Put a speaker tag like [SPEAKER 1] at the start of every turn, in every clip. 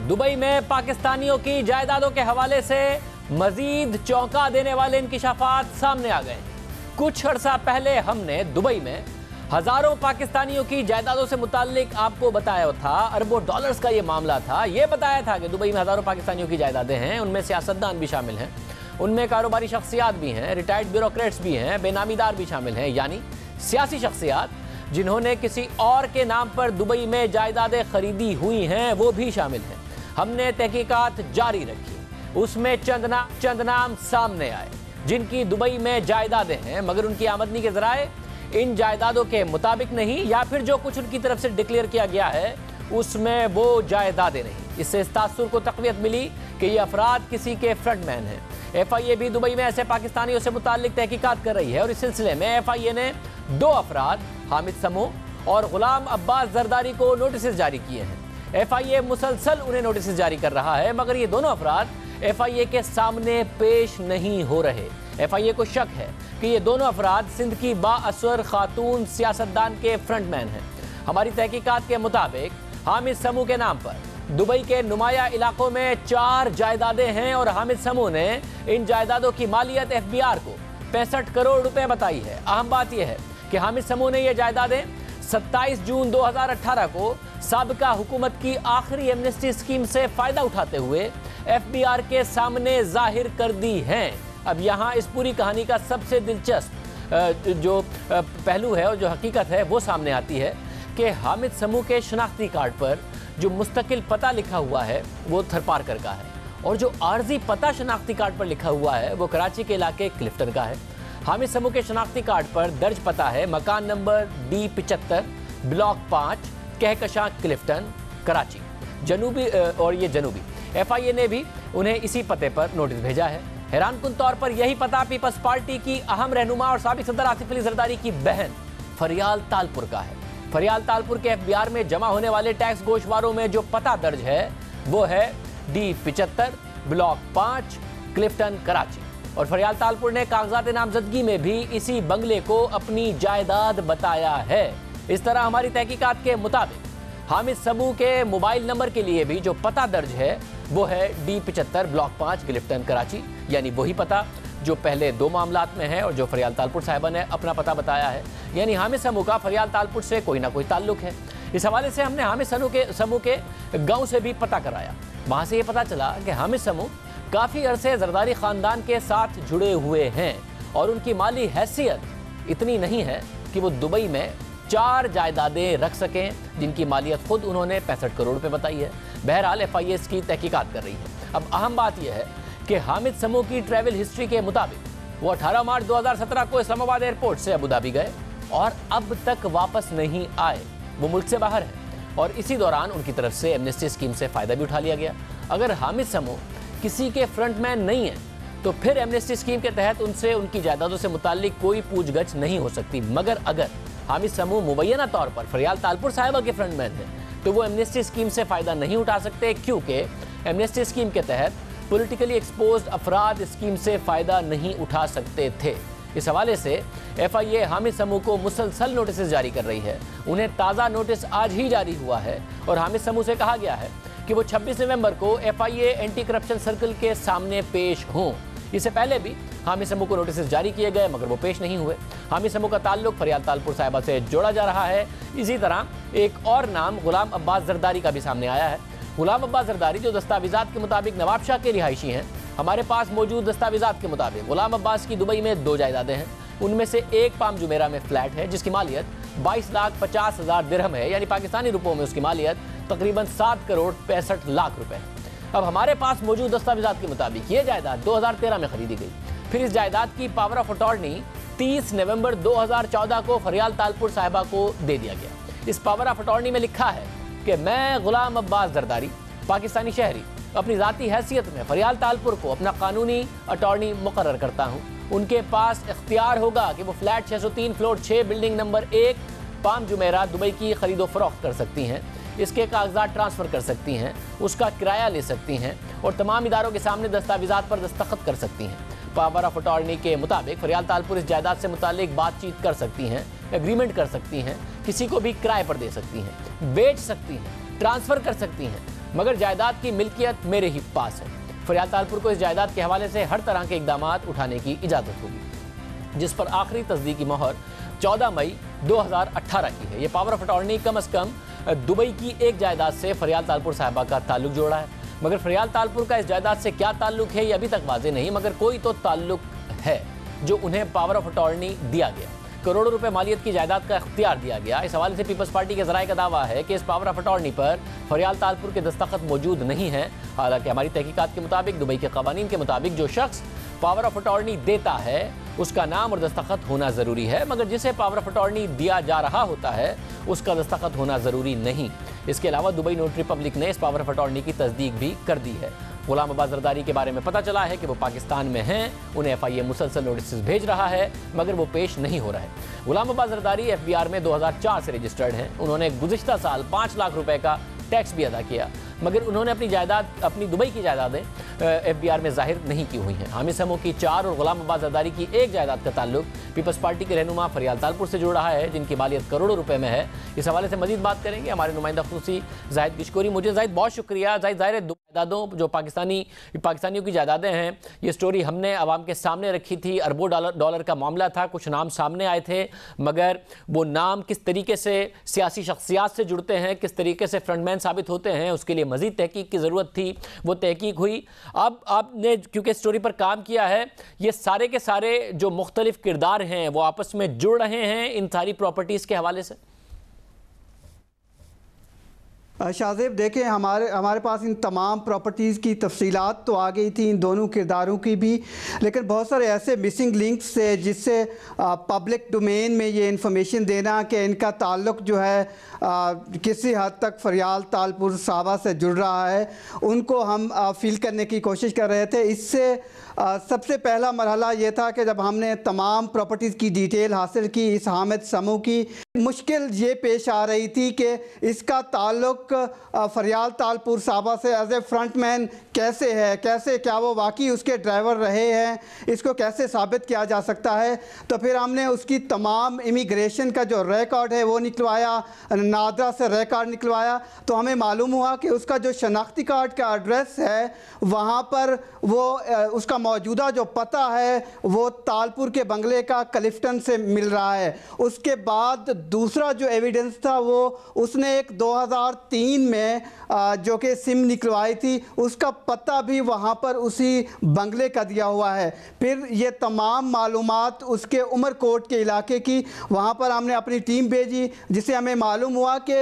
[SPEAKER 1] Dubai में पाकिस्तानियों की जायदादों के हवाले से मजीद चौंका देने वाले इंकिशाफात सामने आ गए। कुछ अर्सा पहले हमने दुबई में हजारों पाकिस्तानियों की जायदादों से मुताल्लिक आपको बताया था, अरबों डॉलर्स का ये मामला था। ये बताया था कि दुबई में हजारों पाकिस्तानियों की जायदादें हैं, उनमें सियासतदान भी शामिल हैं, उनमें कारोबारी शख्सियात भी हैं, रिटायर्ड ब्यूरोक्रेट्स भी हैं, बेनामीदार भी शामिल हैं, यानी सियासी शख्सियात जिन्होंने किसी और के नाम पर दुबई में जायदादें खरीदी हुई हैं वो भी शामिल हैं। हमने तहकीकात जारी रखी, उसमें चंद नाम सामने आए जिनकी दुबई में जायदादें हैं, मगर उनकी आमदनी के जराए इन जायदादों के मुताबिक नहीं, या फिर जो कुछ उनकी तरफ से डिक्लेयर किया गया है उसमें वो जायदादें नहीं। इससे इस तासुर को तक़वियत मिली कि ये अफराद किसी के फ्रंटमैन हैं। FIA भी दुबई में ऐसे पाकिस्तानियों से मुताल्लिक तहकीकात कर रही है और इस सिलसिले में FIA ने 2 अफराद हामिद समूह और गुलाम अब्बास जरदारी को नोटिस जारी किए हैं। FIA मुसलसल उन्हें नोटिस जारी कर रहा है, मगर ये दोनों अफराद FIA के सामने पेश नहीं हो रहे। FIA को शक है कि ये दोनों अफराद सिंध की बाअसर खातून सियासतदान के फ्रंटमैन हैं। हमारी तहकीकात के मुताबिक हामिद समूह के नाम पर दुबई के नुमाया इलाकों में 4 जायदादें हैं और हामिद समूह ने इन जायदादों की मालियत FBR को 65 करोड़ रुपए बताई है। अहम बात यह है कि हामिद समूह ने ये जायदादें 27 जून 2018 को साबिका हुकूमत की आखिरी एमनेस्टी स्कीम से फ़ायदा उठाते हुए FBR के सामने जाहिर कर दी हैं। अब यहाँ इस पूरी कहानी का सबसे दिलचस्प जो पहलू है और जो हकीकत है वो सामने आती है कि हामिद समूह के शनाख्ती कार्ड पर जो मुस्तकिल पता लिखा हुआ है वो थरपारकर का है और जो आर्जी पता शनाख्ती कार्ड पर लिखा हुआ है वो कराची के इलाके क्लिफ्टन का है। हामिद समूह के शनाख्ती कार्ड पर दर्ज पता है मकान number D75 block 5 Kahkashan Clifton Karachi जनूबी, और ये जनूबी। FIA ने भी उन्हें इसी पते पर नोटिस भेजा है। हैरानकुन तौर पर यही पता पीपल्स पार्टी की अहम रहनुमा और साबिक सदर आसिफ अली जरदारी की बहन फरियाल तालपुर का है। फरियाल तालपुर के FBR में जमा होने वाले टैक्स गोशवारों में जो पता दर्ज है वो है D75 ब्लॉक 5 क्लिफ्टन कराची, और फरियाल तालपुर ने कागजात नामजदगी में भी इसी बंगले को अपनी जायदाद बताया है। इस तरह हमारी तहकीकात के मुताबिक हामिद समूह के मोबाइल नंबर के लिए भी जो पता दर्ज है वो है D75 ब्लॉक 5 क्लिफ्टन कराची, यानी वही पता जो पहले 2 मामलात में है और जो फरियाल तालपुर साहिबा ने अपना पता बताया है, यानी हामिद समूह का फरियाल तालपुर से कोई ना कोई ताल्लुक है। इस हवाले से हमने हामिद समूह के गांव से भी पता कराया। वहां से ये पता चला कि हामिद समूह काफ़ी अरसे जरदारी ख़ानदान के साथ जुड़े हुए हैं और उनकी माली हैसियत इतनी नहीं है कि वो दुबई में 4 जायदादें रख सकें जिनकी मालियत खुद उन्होंने 65 करोड़ रुपये बताई है। बहरहाल FIA इसकी तहकीकात कर रही है। अब अहम बात यह है कि हामिद समूह की ट्रैवल हिस्ट्री के मुताबिक वो 18 मार्च 2017 को इस्लामाबाद एयरपोर्ट से अबू धाबी गए और अब तक वापस नहीं आए। वो मुल्क से बाहर है और इसी दौरान उनकी तरफ से एमनेस्टी स्कीम से फ़ायदा भी उठा लिया गया। अगर हामिद समूह किसी के फ्रंटमैन नहीं है तो फिर एमनेस्टी स्कीम के तहत उनसे उनकी जायदादों से मुताल्लिक कोई पूछगछ नहीं हो सकती। मगर अगर हामिद समूह मुबैना तौर पर फरियाल तालपुर साहिबा के फ्रंटमैन है तो वो एमनेस्टी स्कीम से फ़ायदा नहीं उठा सकते, क्योंकि एमनेस्टी स्कीम के तहत पॉलिटिकली एक्सपोज्ड अफराद स्कीम से फ़ायदा नहीं उठा सकते थे। इस हवाले से FIA हामिद समूह को मुसलसल नोटिस जारी कर रही है। उन्हें ताज़ा नोटिस आज ही जारी हुआ है और हामिद समूह से कहा गया है कि वो 26 नवंबर को FIA एंटी करप्शन सर्कल के सामने पेश हों। इससे पहले भी हामिद समूह को नोटिस जारी किए गए मगर वो पेश नहीं हुए। हामिद समूह का ताल्लुक फरियाल तालपुर साहिबा से जोड़ा जा रहा है। इसी तरह एक और नाम गुलाम अब्बास जरदारी का भी सामने आया है। गुलाम अब्बास जरदारी जो दस्तावेज़ात के मुताबिक नवाब शाह के रिहायशी हैं, हमारे पास मौजूद दस्तावेज़ात के मुताबिक गुलाम अब्बास की दुबई में 2 जायदादें हैं। उनमें से एक पाम जुमेरा में फ्लैट है जिसकी मालियत 22,50,000 दिरहम है, यानी पाकिस्तानी रुपयों में उसकी मालियत तकरीबन 7 करोड़ 65 लाख रुपए है। अब हमारे पास मौजूद दस्तावेज़ात के मुताबिक ये जायदाद 2013 में खरीदी गई। फिर इस जायदाद की पावर ऑफ अटॉर्नी 30 नवंबर 2014 को फरियाल तालपुर साहिबा को दे दिया गया। इस पावर ऑफ अटॉर्नी में लिखा है कि मैं गुलाम अब्बास जरदारी पाकिस्तानी शहरी अपनी ज़ाती हैसियत में फरियाल तालपुर को अपना कानूनी अटॉर्नी मुकर्रर करता हूँ। उनके पास इख्तियार होगा कि वो flat 603 floor 6 building number 1 palm Jumeirah Dubai की खरीदो फरोख्त कर सकती हैं, इसके कागजात ट्रांसफ़र कर सकती हैं, उसका किराया ले सकती हैं और तमाम इदारों के सामने दस्तावेज़ात पर दस्तखत कर सकती हैं। पावर ऑफ अटॉर्नी के मुताबिक फरियाल तालपुर इस जायदाद से मुतालिक बातचीत कर सकती हैं, एग्रीमेंट कर सकती हैं, किसी को भी किराए पर दे सकती हैं, बेच सकती हैं, ट्रांसफ़र कर सकती हैं, मगर जायदाद की मिल्कियत मेरे ही पास है। फरियाल तालपुर को इस जायदाद के हवाले से हर तरह के इकदाम उठाने की इजाज़त होगी, जिस पर आखिरी तस्दीकी मोहर 14 मई 2018 की है। ये पावर ऑफ अटॉर्नी कम अज़ कम दुबई की एक जायदाद से फरियाल तालपुर साहिबा का ताल्लुक जोड़ा है, मगर फरियाल तालपुर का इस जायदाद से क्या ताल्लुक है ये अभी तक वाज़े नहीं, मगर कोई तो ताल्लुक है जो उन्हें पावर ऑफ अटॉर्नी दिया गया, करोड़ों रुपए मालियत की जायदाद का इख्तियार दिया गया। इस हवाले से पीपल्स पार्टी के ज़राए का दावा है कि इस पावर ऑफ अटॉर्नी पर फरियाल तालपुर के दस्तखत मौजूद नहीं है। हालांकि हमारी तहकीकात के मुताबिक, दुबई के कवानीन के मुताबिक, जो शख्स पावर ऑफ अटॉर्नी देता है उसका नाम और दस्तखत होना ज़रूरी है, मगर जिसे पावर ऑफ अटॉर्नी दिया जा रहा होता है उसका दस्तखत होना ज़रूरी नहीं। इसके अलावा दुबई नोटरी पब्लिक ने इस पावर ऑफ अटॉर्नी की तस्दीक भी कर दी है। गुलाम अब्बास जरदारी के बारे में पता चला है कि वो पाकिस्तान में हैं, उन्हें FIA मुसलसल नोटिस भेज रहा है, मगर वो पेश नहीं हो रहा है। गुलाम अब्बास जरदारी FBR में 2004 से रजिस्टर्ड हैं। उन्होंने गुज़िश्ता साल 5 लाख रुपए का टैक्स भी अदा किया, मगर उन्होंने अपनी दुबई की जायदादें FBR में जाहिर नहीं की हुई हैं। हामिद समूह की 4 और गुलाम अब्बास जरदारी की एक जायदाद का ताल्लुक पीपल्स पार्टी के रहनुमा फरियाल तालपुर से जुड़ रहा है, जिनकी मालियत करोड़ों रुपए में है। इस हवाले से मजीद बात करेंगे हमारे नुमाइंदा खुसूसी जाहिद किशकोरी। मुझे जाहिद बहुत शुक्रिया। जाहिद, ज़ाहिर है जायदादों जो पाकिस्तानियों की जायदादें हैं, ये स्टोरी हमने आवाम के सामने रखी थी। अरबों डॉलर का मामला था, कुछ नाम सामने आए थे, मगर वो नाम किस तरीके से सियासी शख्सियात से जुड़ते हैं, किस तरीके से फ्रंटमैन साबित होते हैं, उसके लिए मजीद तहकीक की ज़रूरत थी। वो तहकीक हुई। अब आपने क्योंकि स्टोरी पर काम किया है, ये सारे के सारे जो मुख्तलिफ किरदार हैं वो आपस में जुड़ रहे हैं इन सारी प्रॉपर्टीज़ के हवाले से।
[SPEAKER 2] शाहज़ेब, देखें, हमारे पास इन तमाम प्रॉपर्टीज़ की तफसीलात तो आ गई थी, इन दोनों किरदारों की भी, लेकिन बहुत सारे ऐसे मिसिंग लिंक्स थे जिससे पब्लिक डोमेन में ये इंफॉर्मेशन देना कि इनका ताल्लुक़ जो है किसी हद तक फरियाल तालपुर साहबा से जुड़ रहा है, उनको हम फील करने की कोशिश कर रहे थे। इससे सबसे पहला मरहला ये था कि जब हमने तमाम प्रॉपर्टीज़ की डिटेल हासिल की, इस हामिद समूह की मुश्किल ये पेश आ रही थी कि इसका ताल्लुक़ फरियाल तालपुर साहबा से एज ए फ्रंटमैन कैसे है, क्या वो वाकई उसके ड्राइवर रहे हैं, इसको कैसे साबित किया जा सकता है। तो फिर हमने उसकी तमाम इमिग्रेशन का जो रिकॉर्ड है वो निकलवाया, नादरा से रिकॉर्ड निकलवाया, तो हमें मालूम हुआ कि उसका जो शनाख्ती कार्ड का एड्रेस है वहाँ पर वो उसका मौजूदा जो पता है वो तालपुर के बंगले का क्लिफ्टन से मिल रहा है। उसके बाद दूसरा जो एविडेंस था वो उसने एक 2003 में जो कि सिम निकलवाई थी, उसका पता भी वहाँ पर उसी बंगले का दिया हुआ है। फिर ये तमाम मालूमात उसके उमरकोट के इलाके की, वहाँ पर हमने अपनी टीम भेजी, जिसे हमें मालूम हुआ कि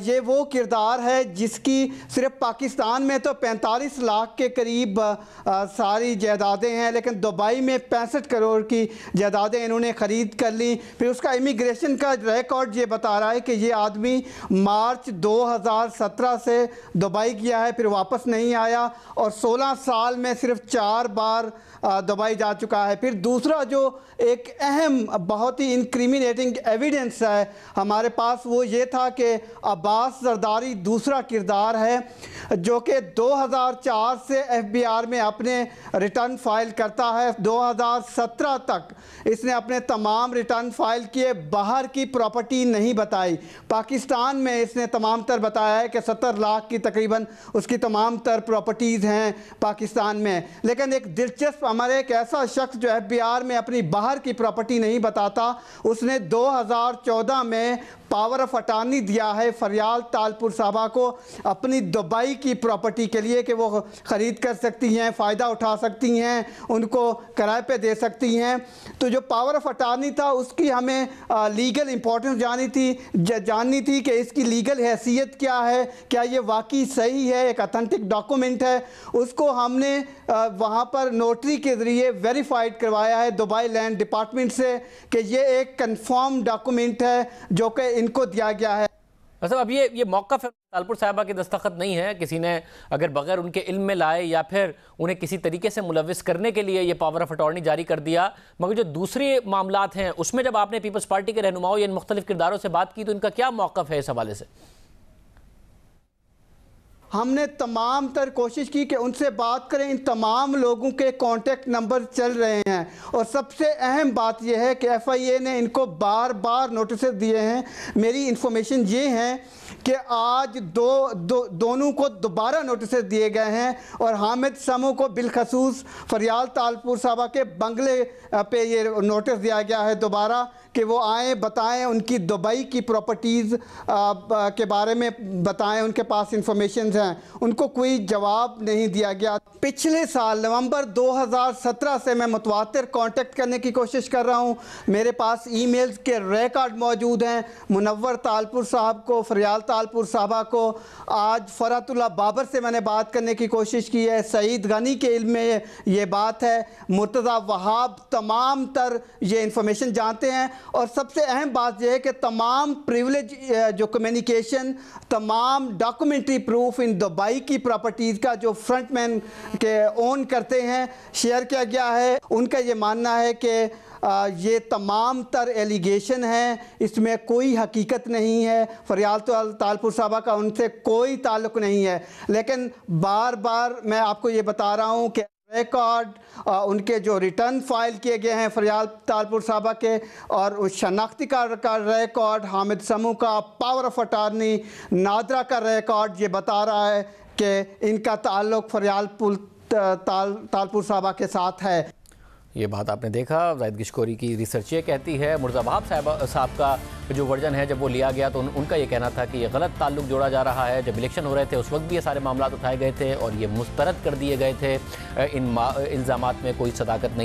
[SPEAKER 2] ये वो किरदार है जिसकी सिर्फ पाकिस्तान में तो 45 लाख के करीब सारी जायदादें हैं, लेकिन दुबई में 65 करोड़ की जायदादें इन्होंने ख़रीद कर ली। फिर उसका इमिग्रेशन का रिकॉर्ड ये बता रहा है कि ये आदमी मार्च 2017 से दुबई गया है, फिर वापस नहीं आया, और 16 साल में सिर्फ 4 बार दुबई जा चुका है। फिर दूसरा जो एक अहम बहुत ही इंक्रिमिनेटिंग एविडेंस है हमारे पास, वो ये था कि अब्बास जरदारी दूसरा किरदार है जो कि 2004 से FBR में अपने रिटर्न फाइल करता है। 2017 तक इसने अपने तमाम रिटर्न फाइल किए, बाहर की प्रॉपर्टी नहीं बताई। पाकिस्तान में इसने तमाम तर बताया है कि 70 लाख की तकरीबन उसकी तमाम तर प्रॉपर्टीज़ हैं पाकिस्तान में। लेकिन एक दिलचस्प, हमारे एक ऐसा शख्स जो FBR में अपनी बाहर की प्रॉपर्टी नहीं बताता, उसने 2014 में पावर ऑफ अटॉर्नी दिया है फरियाल तालपुर साहबा को अपनी दुबई की प्रॉपर्टी के लिए कि वो ख़रीद कर सकती हैं, फ़ायदा उठा सकती हैं, उनको किराए पे दे सकती हैं। तो जो पावर ऑफ अटॉर्नी था उसकी हमें लीगल इंपॉर्टेंस जाननी थी कि इसकी लीगल हैसियत क्या है, क्या ये वाकई सही है, एक अथेंटिक डॉक्यूमेंट है। उसको हमने वहाँ पर नोटरी के ज़रिए वेरीफाइड करवाया है दुबई लैंड डिपार्टमेंट से कि ये एक कन्फर्म डॉक्यूमेंट है जो कि इनको दिया गया है।
[SPEAKER 1] मतलब अब ये मौक़िफ़ है तालपुर साहिबा के दस्तखत नहीं है, किसी ने अगर बगैर उनके इल्म में लाए या फिर उन्हें किसी तरीके से मुलविस करने के लिए ये पावर ऑफ अटॉर्नी जारी कर दिया। मगर जो दूसरे मामलात हैं उसमें जब आपने पीपल्स पार्टी के रहनुमाओं या इन मुख्तलिफ किरदारों से बात की तो इनका क्या मौक़िफ़ है इस हवाले से?
[SPEAKER 2] हमने तमाम तर कोशिश की कि उनसे बात करें, इन तमाम लोगों के कॉन्टेक्ट नंबर चल रहे हैं, और सबसे अहम बात यह है कि FIA ने इनको बार बार नोटिस दिए हैं। मेरी इंफॉर्मेशन ये है कि आज दोनों को दोबारा नोटिस दिए गए हैं और हामिद समू को बिलखसूस फरियाल तालपुर साहबा के बंगले पे ये नोटिस दिया गया है दोबारा कि वो आए बताएं उनकी दुबई की प्रॉपर्टीज़ के बारे में बताएं, उनके पास इंफॉर्मेशन हैं। उनको कोई जवाब नहीं दिया गया। पिछले साल नवंबर 2017 से मैं मुतवातिर कांटेक्ट करने की कोशिश कर रहा हूँ। मेरे पास ईमेल्स के रिकॉर्ड मौजूद हैं। मुनव्वर तालपुर साहब को, फरियाल तालपुर साहबा को, आज फरातुल्लाह बाबर से मैंने बात करने की कोशिश की है। सईद गनी के इल्म में ये बात है। मुर्तज़ा वहाब तमाम तर ये इंफॉर्मेशन जानते हैं। और सबसे अहम बात यह है कि तमाम प्रिविलेज जो कम्युनिकेशन, तमाम डॉक्यूमेंट्री प्रूफ इन दुबई की प्रॉपर्टीज़ का जो फ्रंटमैन के ओन करते हैं शेयर किया गया है। उनका ये मानना है कि ये तमाम तर एलिगेशन हैं, इसमें कोई हकीकत नहीं है। फरियाल तालपुर साहबा का उनसे कोई ताल्लुक़ नहीं है। लेकिन बार बार मैं आपको ये बता रहा हूँ कि रिकॉर्ड उनके जो रिटर्न फाइल किए गए हैं फरियाल तालपुर साहबा के, और उस शनाख्ती कार्ड का रिकॉर्ड, हामिद समू का पावर ऑफ अटार्नी, नादरा का रिकॉर्ड ये बता रहा है कि इनका ताल्लुक़ फरियाल तालपुर साहबा के साथ है।
[SPEAKER 1] ये बात आपने देखा। जाहिद गिशकोरी की रिसर्च ये कहती है। मुर्तज़ा वहाब साहब का जो वर्जन है, जब वो लिया गया तो उनका ये कहना था कि ये गलत ताल्लुक जोड़ा जा रहा है। जब इलेक्शन हो रहे थे उस वक्त भी ये सारे मामला उठाए गए थे और ये मुस्तरद कर दिए गए थे। इन इल्ज़ामात में कोई सदाकत नहीं